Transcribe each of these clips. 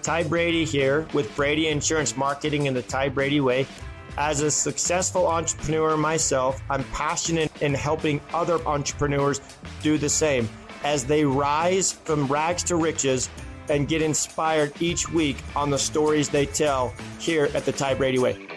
Ty Brady here with Brady Insurance Marketing and the Ty Brady Way. As a successful entrepreneur myself, I'm passionate in helping other entrepreneurs do the same as they rise from rags to riches and get inspired each week on the stories they tell here at the Ty Brady Way.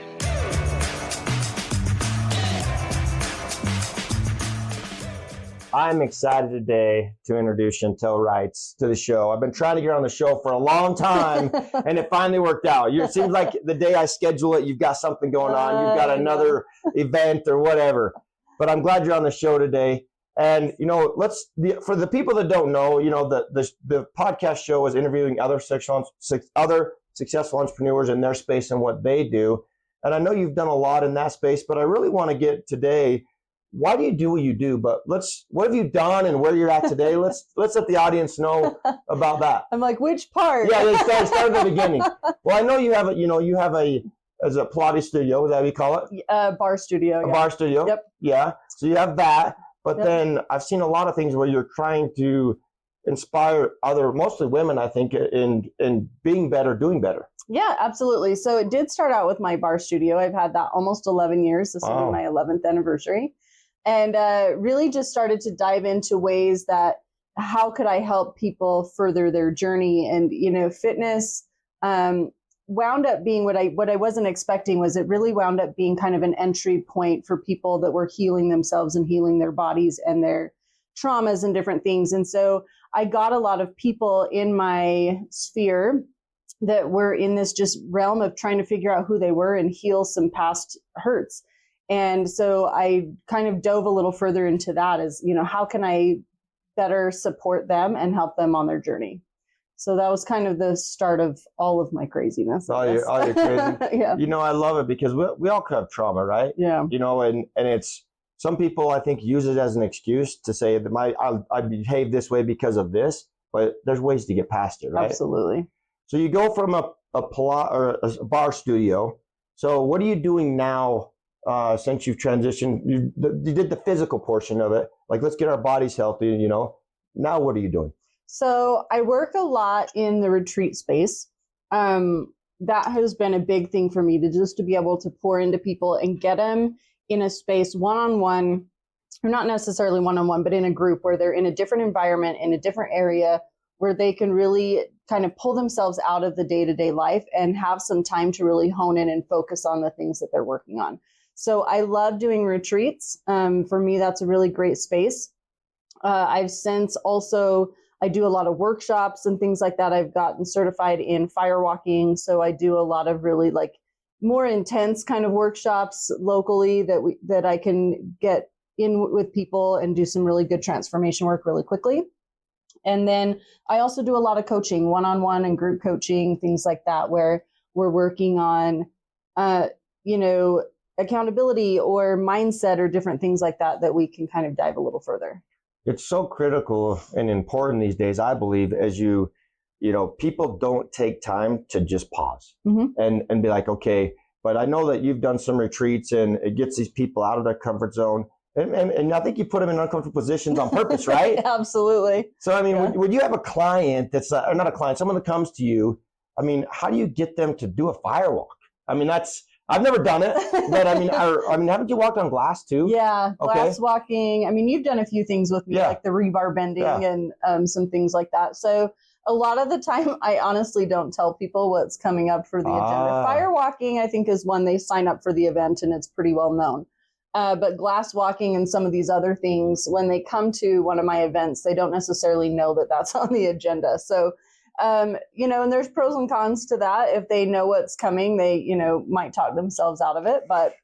I'm excited today to introduce Shantel Reitz to the show. I've been trying to get her on the show for a long time, and it finally worked out. It seems like the day I schedule it, you've got something going on. You've got another event or whatever. But I'm glad you're on the show today. And, for the people that don't know, the podcast show is interviewing other successful entrepreneurs in their space and what they do. And I know you've done a lot in that space, but I really want to get today, why do you do what you do? But what have you done and where you're at today? Let's let the audience know about that. I'm like, which part? Yeah, let's start at the beginning. Well, I know you have a Pilates studio, is that what you call it? Bar studio. A bar studio. Yep. Yeah. So you have that, but Yep. Then I've seen a lot of things where you're trying to inspire mostly women, I think, in being better, doing better. Yeah, absolutely. So it did start out with my bar studio. I've had that almost 11 years. This will be my 11th anniversary. And really just started to dive into ways that how could I help people further their journey? And, fitness wound up being what I wasn't expecting was it really wound up being kind of an entry point for people that were healing themselves and healing their bodies and their traumas and different things. And so I got a lot of people in my sphere that were in this just realm of trying to figure out who they were and heal some past hurts. And so I kind of dove a little further into that as, how can I better support them and help them on their journey? So that was kind of the start of all of my craziness. All your crazy. Yeah. I love it because we all have trauma, right? Yeah. And it's, some people I think use it as an excuse to say that I behave this way because of this, but there's ways to get past it, right? Absolutely. So you go from a bar studio. So what are you doing now? Since you've transitioned, you did the physical portion of it. Like, let's get our bodies healthy, Now what are you doing? So I work a lot in the retreat space. That has been a big thing for me to be able to pour into people and get them in a space one-on-one, or not necessarily one-on-one, but in a group where they're in a different environment, in a different area, where they can really kind of pull themselves out of the day-to-day life and have some time to really hone in and focus on the things that they're working on. So I love doing retreats. For me, that's a really great space. I've since also, I do a lot of workshops and things like that. I've gotten certified in firewalking. So I do a lot of really more intense kind of workshops locally that I can get in with people and do some really good transformation work really quickly. And then I also do a lot of coaching, one-on-one and group coaching, things like that, where we're working on, accountability or mindset or different things like that we can kind of dive a little further. It's so critical and important these days, I believe, as people don't take time to just pause and be like, okay, but I know that you've done some retreats and it gets these people out of their comfort zone. And I think you put them in uncomfortable positions on purpose, right? Absolutely. So, would you have a client that's or not a client, someone that comes to you, how do you get them to do a firewalk? I've never done it, but haven't you walked on glass too? Yeah, glass walking. You've done a few things with me, like the rebar bending and some things like that. So a lot of the time, I honestly don't tell people what's coming up for the agenda. Firewalking, I think, is when they sign up for the event and it's pretty well known. But glass walking and some of these other things, when they come to one of my events, they don't necessarily know that that's on the agenda. So and there's pros and cons to that. If they know what's coming, they, might talk themselves out of it. But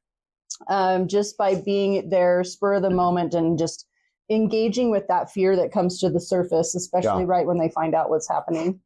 just by being there, spur of the moment, and just engaging with that fear that comes to the surface, especially right when they find out what's happening.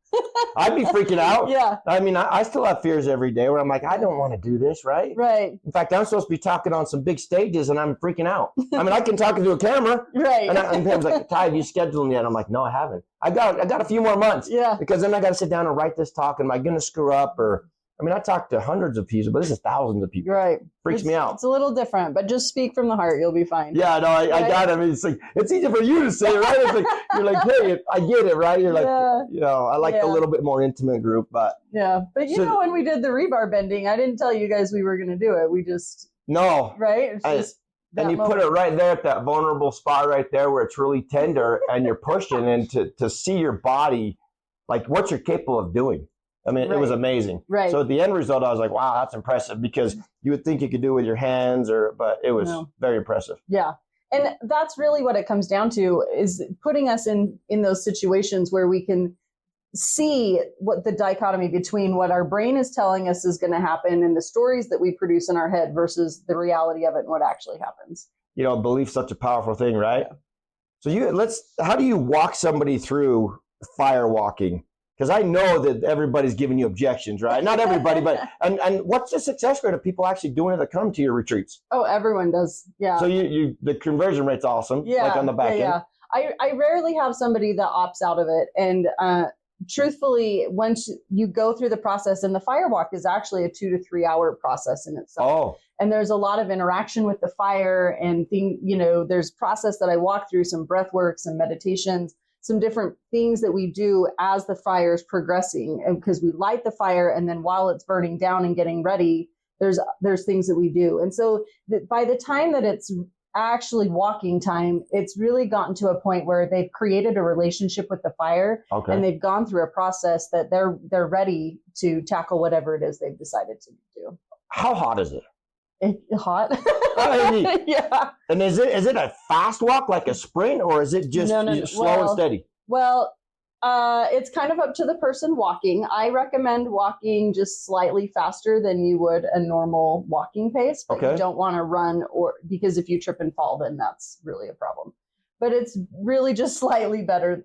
I'd be freaking out. Yeah. I still have fears every day where I'm like, I don't want to do this, right? Right. In fact, I'm supposed to be talking on some big stages and I'm freaking out. I can talk into a camera. Right. And Pam's like, Ty, have you scheduled them yet? I'm like, no, I haven't. I got a few more months. Yeah. Because then I got to sit down and write this talk. Am I going to screw up? Or I mean, I talked to hundreds of people, but this is thousands of people. Right. Freaks me out. It's a little different, but just speak from the heart. You'll be fine. Yeah, no, I got it. I mean, it's like, it's easy for you to say, right? It's like, you're like, hey, I get it, right? You're like, I like a little bit more intimate group, but. Yeah. But you know, when we did the rebar bending, I didn't tell you guys we were going to do it. We just. No. Right? It's just. And you put it right there at that vulnerable spot right there where it's really tender and you're pushing, and to see your body, like what you're capable of doing. I mean, it was amazing. Right. So at the end result, I was like, wow, that's impressive, because you would think you could do it with your hands, but it was very impressive. Yeah. And that's really what it comes down to, is putting us in those situations where we can see what the dichotomy between what our brain is telling us is going to happen and the stories that we produce in our head versus the reality of it and what actually happens. You know, belief's such a powerful thing, right? Yeah. So how do you walk somebody through firewalking? Because I know that everybody's giving you objections, right? Not everybody, but and what's the success rate of people actually doing it that come to your retreats? Oh, everyone does. Yeah. So the conversion rate's awesome. Yeah. Like on the back end. Yeah. I rarely have somebody that opts out of it. And truthfully, once you go through the process, and the firewalk is actually a 2 to 3 hour process in itself. Oh. And there's a lot of interaction with the fire and there's process that I walk through, some breath work, some meditations, some different things that we do as the fire is progressing, and because we light the fire, and then while it's burning down and getting ready, there's things that we do. And so by the time that it's actually walking time, it's really gotten to a point where they've created a relationship with the fire, and they've gone through a process that they're ready to tackle whatever it is they've decided to do. How hot is it? It's hot. Yeah. And is it a fast walk, like a sprint, or is it just slow and steady? Well, it's kind of up to the person walking. I recommend walking just slightly faster than you would a normal walking pace, but you don't want to run, because if you trip and fall, then that's really a problem. But it's really just slightly faster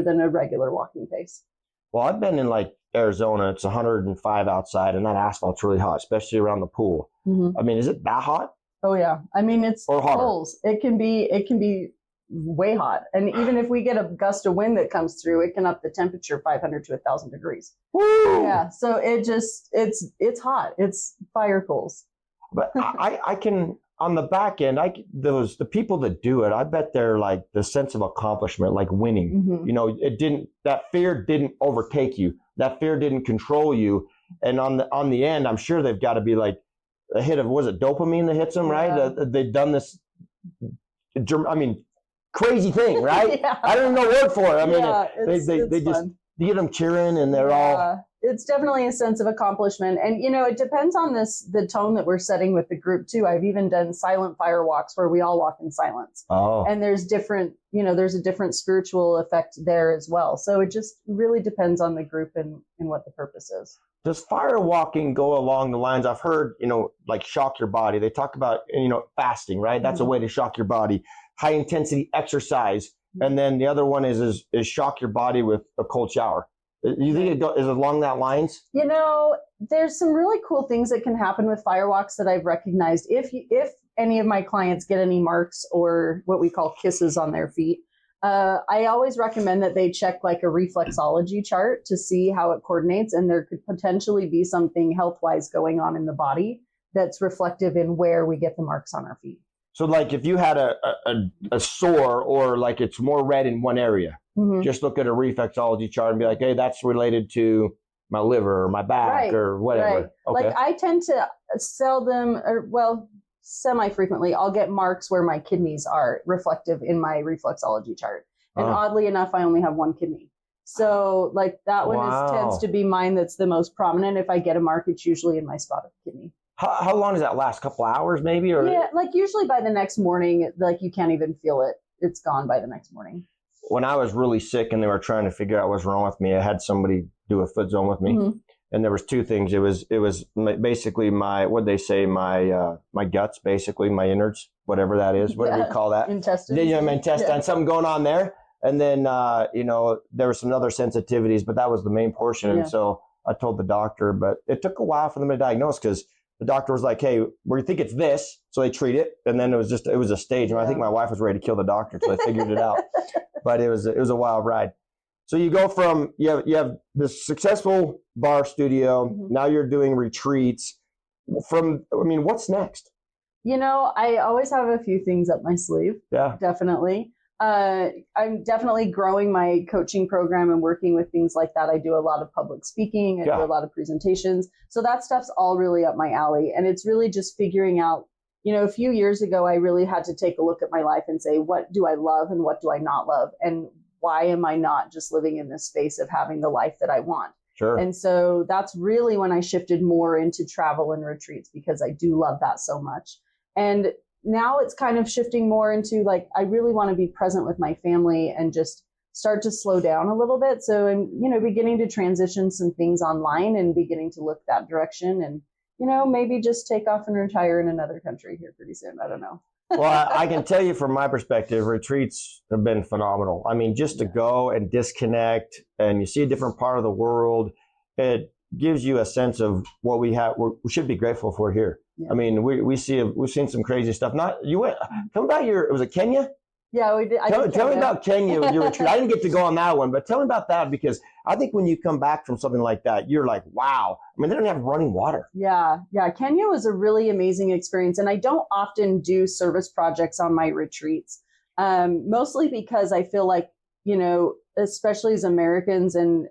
than a regular walking pace. Well, I've been in like Arizona. It's 105 outside, and that asphalt's really hot, especially around the pool. Mm-hmm. I mean, is it that hot? Oh yeah. I mean, it's holes. It can be way hot, and even if we get a gust of wind that comes through, it can up the temperature 500 to 1,000 degrees. Woo! Yeah. So it's hot. It's fire coals. But I can. On the back end, the people that do it, I bet they're like the sense of accomplishment, like winning. Mm-hmm. You know, that fear didn't overtake you. That fear didn't control you. And on the end, I'm sure they've got to be like a hit of, was it dopamine that hits them, right? They've done this, crazy thing, right? Yeah. I don't know word for it. I mean, they just, you get them cheering, and they're all. It's definitely a sense of accomplishment. And, it depends on the tone that we're setting with the group too. I've even done silent fire walks where we all walk in silence. Oh. And there's there's a different spiritual effect there as well. So it just really depends on the group and what the purpose is. Does fire walking go along the lines, I've heard, like shock your body. They talk about, fasting, right? That's a way to shock your body. High intensity exercise. And then the other one is shock your body with a cold shower. You think is it along that lines? There's some really cool things that can happen with firewalks that I've recognized. If any of my clients get any marks or what we call kisses on their feet, I always recommend that they check like a reflexology chart to see how it coordinates. And there could potentially be something health-wise going on in the body that's reflective in where we get the marks on our feet. So like if you had a sore, or like it's more red in one area, just look at a reflexology chart and be like, hey, that's related to my liver or my back or whatever. Right. Okay. Like I tend to semi-frequently, I'll get marks where my kidneys are reflective in my reflexology chart. And oddly enough, I only have one kidney. So like that one tends to be mine that's the most prominent. If I get a mark, it's usually in my spot of the kidney. How long does that last? Couple hours maybe? Or yeah, like usually by the next morning, like you can't even feel it. It's gone by the next morning. When I was really sick and they were trying to figure out what's wrong with me, I had somebody do a foot zone with me. Mm-hmm. And there was two things. It was basically my guts, basically my innards, whatever that is. What do we call that? Intestines. My intestine, something going on there. And then, there were some other sensitivities, but that was the main portion. And so I told the doctor, but it took a while for them to diagnose, because the doctor was like, hey, we think it's this. So they treat it. And then it was a stage. And I think my wife was ready to kill the doctor, so they figured it out. But it was a wild ride. So you go from, you have this successful bar studio. Mm-hmm. Now you're doing retreats. What's next? I always have a few things up my sleeve. Yeah. Definitely. I'm definitely growing my coaching program and working with things like that. I do a lot of public speaking. I do a lot of presentations. So that stuff's all really up my alley. And it's really just figuring out, a few years ago, I really had to take a look at my life and say, what do I love and what do I not love? And why am I not just living in this space of having the life that I want? Sure. And so that's really when I shifted more into travel and retreats, because I do love that so much. And now it's kind of shifting more into I really want to be present with my family and just start to slow down a little bit. So I'm, beginning to transition some things online and beginning to look that direction and, maybe just take off and retire in another country here pretty soon. I don't know. Well, I can tell you from my perspective, retreats have been phenomenal. I mean, just to go and disconnect and you see a different part of the world, it gives you a sense of what we have. We should be grateful for here. Yeah. I mean, we've seen some crazy stuff. Tell me about was it Kenya? Yeah, we did. Tell me about Kenya with your retreat. I didn't get to go on that one, but tell me about that, because I think when you come back from something like that, you're like, wow. I mean, they don't have running water. Yeah. Kenya was a really amazing experience. And I don't often do service projects on my retreats, mostly because I feel like, especially as Americans and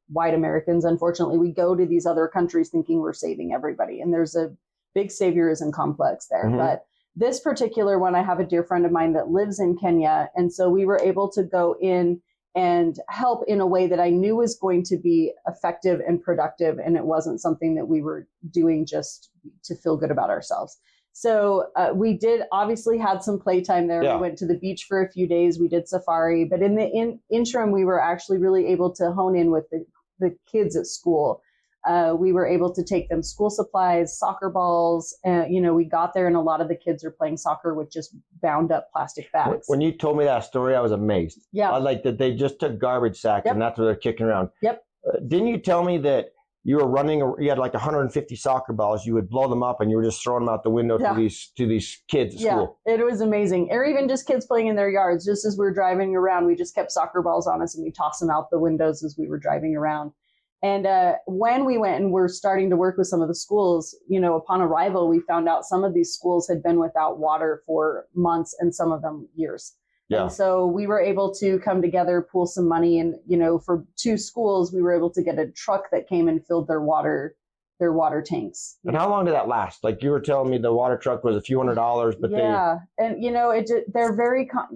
white Americans, unfortunately, we go to these other countries thinking we're saving everybody. And there's a big saviorism complex there. Mm-hmm. But this particular one, I have a dear friend of mine that lives in Kenya. And so we were able to go in and help in a way that I knew was going to be effective and productive. And it wasn't something that we were doing just to feel good about ourselves. So we did obviously had some playtime there. Yeah. We went to the beach for a few days. We did safari. But in the interim, we were actually really able to hone in with the kids at school. We were able to take them school supplies, soccer balls. We got there and a lot of the kids are playing soccer with just bound up plastic bags. When you told me that story, I was amazed. Yeah. I like that they just took garbage sacks. Yep. And that's what they're kicking around. Yep. Didn't you tell me that you had like 150 soccer balls, you would blow them up and you were just throwing them out the window to these kids at school? Yeah, it was amazing. Or even just kids playing in their yards. Just as we were driving around, we just kept soccer balls on us and we tossed them out the windows as we were driving around. And when we went and we're starting to work with some of the schools, upon arrival, we found out some of these schools had been without water for months and some of them years. Yeah. And so we were able to come together, pool some money. And, for 2 schools, we were able to get a truck that came and filled their water tanks. And how long did that last? Like you were telling me the water truck was a few $100s, but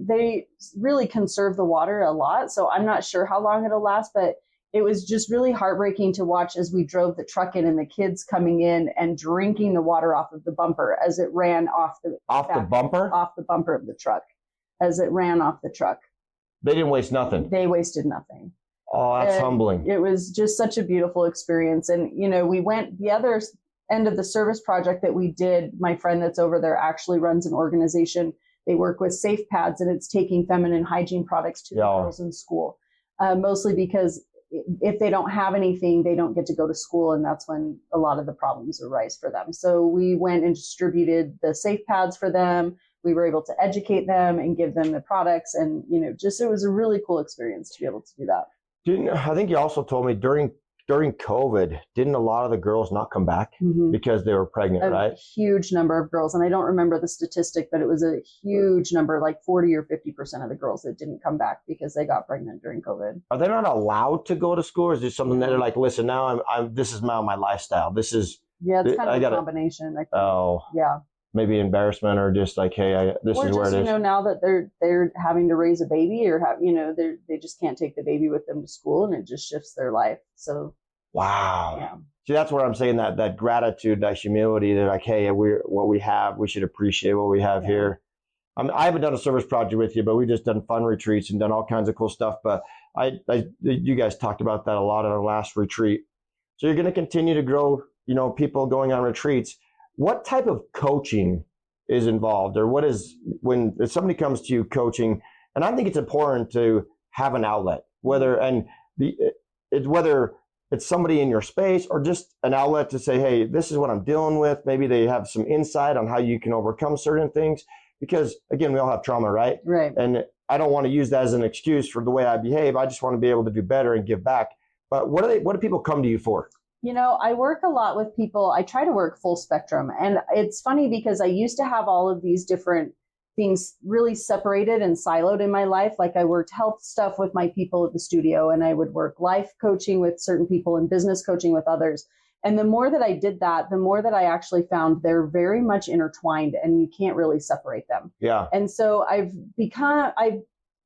they really conserve the water a lot. So I'm not sure how long it'll last, but it was just really heartbreaking to watch as we drove the truck in and the kids coming in and drinking the water off of the bumper as it ran off the bumper of the truck as it ran off the truck. They didn't waste nothing. They wasted nothing. Oh, that's humbling. It was just such a beautiful experience. And, we went the other end of the service project that we did. My friend that's over there actually runs an organization. They work with Safe Pads, and it's taking feminine hygiene products to the girls in school, mostly because if they don't have anything, they don't get to go to school. And that's when a lot of the problems arise for them. So we went and distributed the Safe Pads for them. We were able to educate them and give them the products. And, it was a really cool experience to be able to do that. I think you also told me during COVID, didn't a lot of the girls not come back because they were pregnant, right? A huge number of girls. And I don't remember the statistic, but it was a huge number, like 40 or 50% of the girls that didn't come back because they got pregnant during COVID. Are they not allowed to go to school? Or is this something that they're like, listen, now this is now my lifestyle. This is. Yeah, it's kind of a combination. I think. Oh. Yeah. Maybe embarrassment or just like, hey, this is where it is. Now that they're having to raise a baby or they just can't take the baby with them to school and it just shifts their life. So. Wow. Yeah. See, that's where I'm saying that gratitude, that humility, that like, hey, what we have, we should appreciate what we have here. I haven't done a service project with you, but we've just done fun retreats and done all kinds of cool stuff. But you guys talked about that a lot at our last retreat. So you're going to continue to grow, people going on retreats. What type of coaching is involved, or if somebody comes to you coaching, and I think it's important to have an outlet, whether it's somebody in your space or just an outlet to say, hey, this is what I'm dealing with. Maybe they have some insight on how you can overcome certain things, because again, we all have trauma, right? Right. And I don't want to use that as an excuse for the way I behave. I just want to be able to do better and give back. But what do people come to you for? I work a lot with people. I try to work full spectrum. And it's funny because I used to have all of these different things really separated and siloed in my life. Like I worked health stuff with my people at the studio, and I would work life coaching with certain people and business coaching with others. And the more that I did that, the more that I actually found they're very much intertwined and you can't really separate them. Yeah. And so I've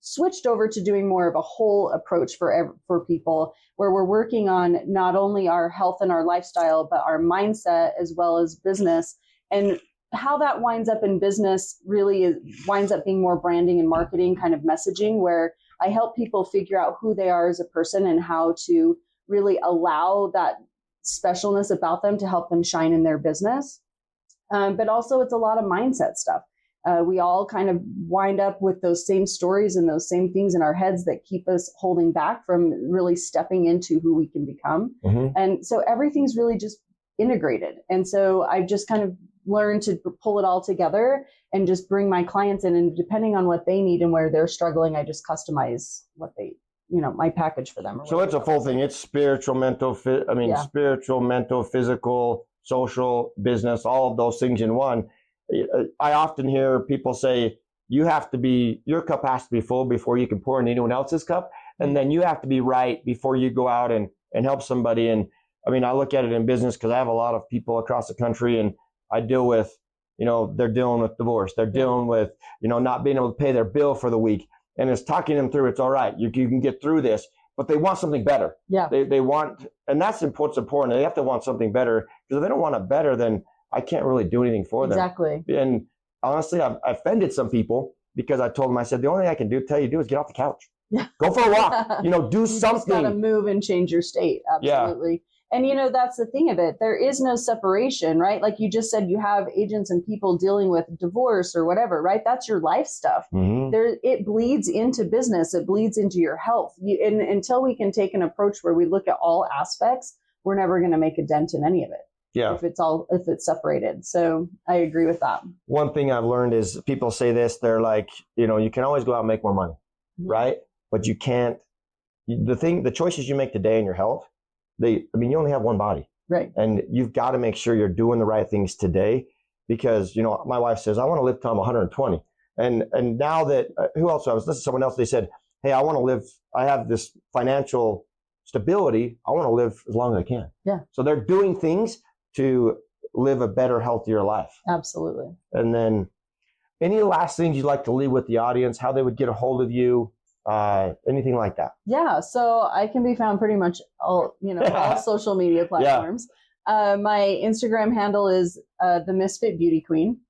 switched over to doing more of a whole approach for people, where we're working on not only our health and our lifestyle, but our mindset as well as business. And how that winds up in business really winds up being more branding and marketing kind of messaging, where I help people figure out who they are as a person and how to really allow that specialness about them to help them shine in their business. But also it's a lot of mindset stuff. We all kind of wind up with those same stories and those same things in our heads that keep us holding back from really stepping into who we can become. Mm-hmm. And so everything's really just integrated. And so I've just kind of learned to pull it all together and just bring my clients in, and depending on what they need and where they're struggling, I just customize what they, my package for them. So it's a full thing. It's spiritual, mental, spiritual, mental, physical, social, business, all of those things in one. I often hear people say, your cup has to be full before you can pour in anyone else's cup. And then you have to be right before you go out and help somebody. And I mean, I look at it in business because I have a lot of people across the country, and I deal with, they're dealing with divorce. They're dealing with, not being able to pay their bill for the week. And it's talking them through, it's all right. You can get through this, but they want something better. Yeah. They want, and that's what's important. They have to want something better, because if they don't want it better, then I can't really do anything for them. Exactly. And honestly, I've offended some people because I told them, I said, the only thing I can tell you to do is get off the couch. Yeah. Go for a walk. Do something. You got to move and change your state. Absolutely. Yeah. And, that's the thing of it. There is no separation, right? Like you just said, you have agents and people dealing with divorce or whatever, right? That's your life stuff. Mm-hmm. It bleeds into business. It bleeds into your health. And until we can take an approach where we look at all aspects, we're never going to make a dent in any of it. Yeah. If it's separated. So I agree with that. One thing I've learned is people say this, they're like, you can always go out and make more money, mm-hmm. right? But you can't, the choices you make today in your health, you only have one body. Right. And you've got to make sure you're doing the right things today, because, my wife says, I want to live till I'm 120. And now that, who else? I was listening to someone else, they said, hey, I have this financial stability. I want to live as long as I can. Yeah. So they're doing things to live a better, healthier life. Absolutely. And then any last things you'd like to leave with the audience, how they would get a hold of you, anything like that? Yeah. So I can be found pretty much all social media platforms. Yeah. My Instagram handle is the Misfit Beauty Queen.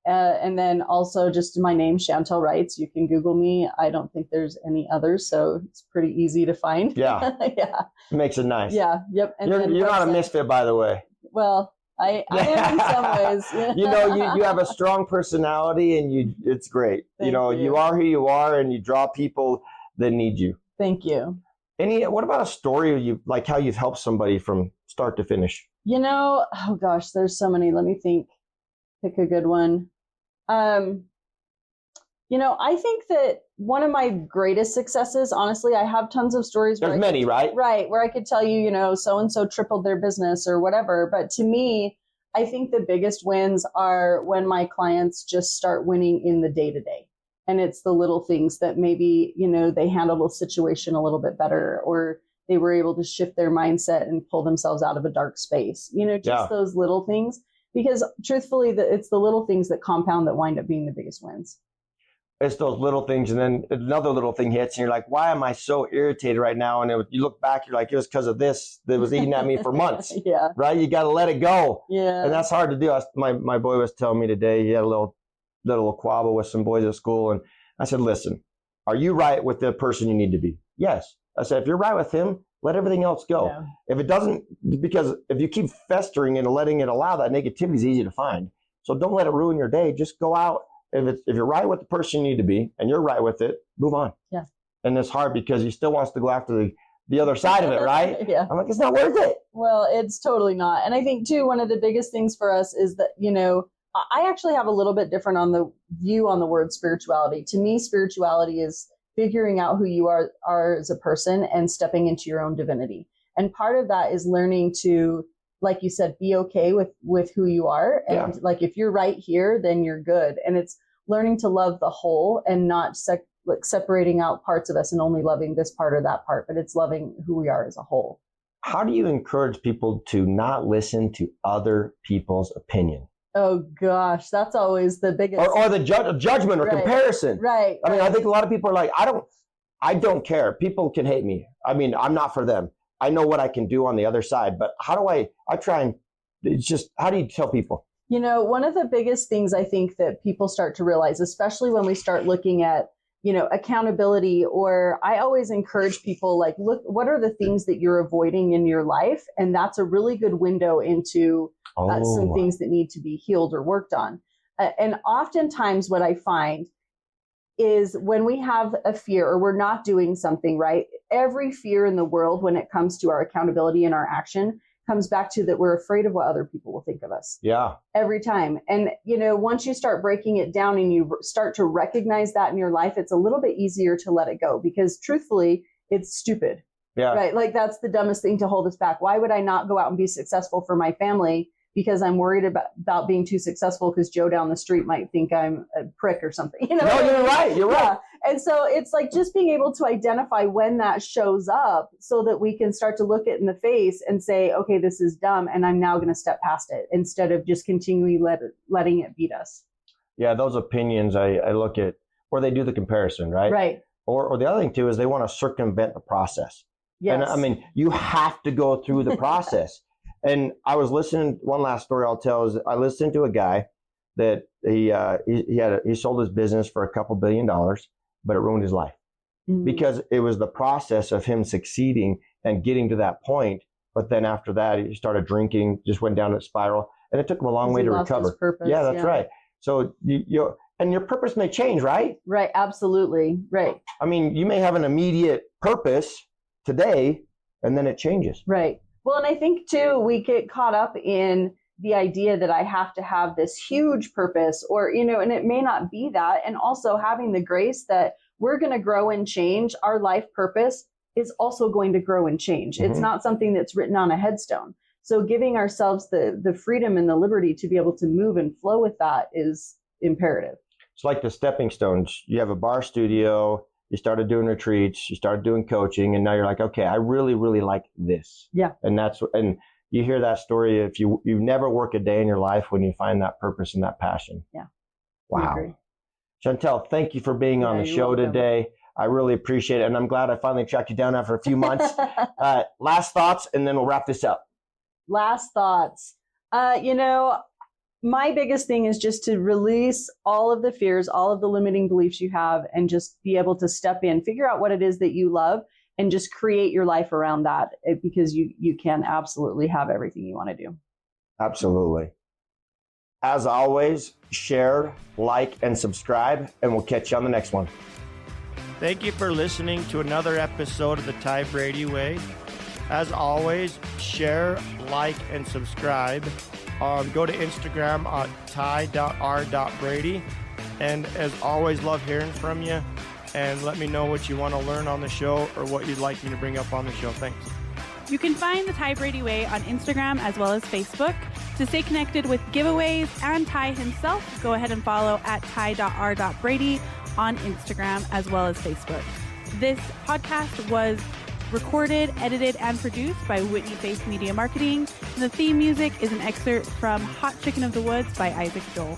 And then also just my name, Shantel Reitz. You can Google me. I don't think there's any others, so it's pretty easy to find. Yeah. Yeah. It makes it nice. Yeah. Yep. And you're not a misfit, by the way. Well, I am in some ways. You have a strong personality, and it's great. Thank you. You are who you are, and you draw people that need you. Thank you. What about a story like how you've helped somebody from start to finish? Oh gosh, there's so many. Let me think. Pick a good one. I think that one of my greatest successes, honestly, I have tons of stories. There's many, right? Right. Where I could tell you, so-and-so tripled their business or whatever. But to me, I think the biggest wins are when my clients just start winning in the day-to-day. And it's the little things that maybe, they handled a situation a little bit better, or they were able to shift their mindset and pull themselves out of a dark space, those little things. Because truthfully, it's the little things that compound that wind up being the biggest wins. It's those little things, and then another little thing hits, and you're like, why am I so irritated right now? And you look back, you're like, it was because of this that was eating at me for months. Yeah. Right? You got to let it go. Yeah. And that's hard to do. My boy was telling me today, he had a little quabble with some boys at school. And I said, listen, are you right with the person you need to be? Yes. I said, if you're right with him, let everything else go. Yeah. If it doesn't, because if you keep festering and letting it allow, that negativity is easy to find. So don't let it ruin your day. Just go out. If you're right with the person you need to be and you're right with it, move on. Yeah. And it's hard because he still wants to go after the other side of it, right? Yeah. I'm like, it's not worth it. Well, it's totally not. And I think too, one of the biggest things for us is that, I actually have a little bit different on the view on the word spirituality. To me, spirituality is figuring out who you are as a person and stepping into your own divinity. And part of that is learning to, like you said, be okay with who you are. And like, if you're right here, then you're good. And it's learning to love the whole and not separating out parts of us and only loving this part or that part, but it's loving who we are as a whole. How do you encourage people to not listen to other people's opinion? Oh gosh, that's always the biggest. Or the judgment or comparison. Right. I mean, I think a lot of people are like, I don't care. People can hate me. I mean, I'm not for them. I know what I can do on the other side, but how do I try and, it's just, how do you tell people? You know, one of the biggest things I think that people start to realize, especially when we start looking at, you know, accountability, or I always encourage people, like, look, what are the things that you're avoiding in your life? And that's a really good window into some things that need to be healed or worked on. And oftentimes what I find is when we have a fear or we're not doing something right, every fear in the world when it comes to our accountability and our action comes back to that we're afraid of what other people will think of us. Yeah. Every time. And, you know, once you start breaking it down and you start to recognize that in your life, it's a little bit easier to let it go, because truthfully, it's stupid. Yeah. Right. Like, that's the dumbest thing to hold us back. Why would I not go out and be successful for my family? Because I'm worried about being too successful because Joe down the street might think I'm a prick or something. You know? No, you're right. You're right. And so it's like just being able to identify when that shows up so that we can start to look it in the face and say, okay, this is dumb, and I'm now going to step past it, instead of just continually letting it beat us. Yeah, those opinions I look at, or they do the comparison, right? Right. Or the other thing too is they want to circumvent the process. Yes. And I mean, you have to go through the process. And I was listening, one last story I'll tell is I listened to a guy that he sold his business for $2 billion, but it ruined his life because it was the process of him succeeding and getting to that point. But then after that, he started drinking, just went down a spiral, and it took him a long way to recover. His purpose, yeah, that's right. So and your purpose may change, right? Right. Absolutely. Right. I mean, you may have an immediate purpose today, and then it changes. Right. Well, and I think too, we get caught up in the idea that I have to have this huge purpose, or, you know, and it may not be that. And also having the grace that we're going to grow and change. Our life purpose is also going to grow and change. It's not something that's written on a headstone. So giving ourselves the freedom and the liberty to be able to move and flow with that is imperative. It's like the stepping stones. You have a bar studio, you started doing retreats, you started doing coaching, and now you're like, okay, I really, really like this. Yeah. And you hear that story if you never work a day in your life when you find that purpose and that passion. Yeah. Wow. Chantel, thank you for being on the show today. I really appreciate it. And I'm glad I finally tracked you down after a few months. Last thoughts, and then we'll wrap this up. Last thoughts. My biggest thing is just to release all of the fears, all of the limiting beliefs you have, and just be able to step in, figure out what it is that you love, and just create your life around that, because you can absolutely have everything you want to do. Absolutely. As always, share, like, and subscribe, and we'll catch you on the next one. Thank you for listening to another episode of the Ty Brady Way. As always, share, like, and subscribe. Go to Instagram at ty.r.brady. And as always, love hearing from you. And let me know what you want to learn on the show or what you'd like me to bring up on the show. Thanks. You can find the Ty Brady Way on Instagram as well as Facebook. To stay connected with giveaways and Ty himself, go ahead and follow at ty.r.brady on Instagram as well as Facebook. This podcast was recorded, edited, and produced by Whitney Faith Media Marketing. And the theme music is an excerpt from Hot Chicken of the Woods by Isaac Joel.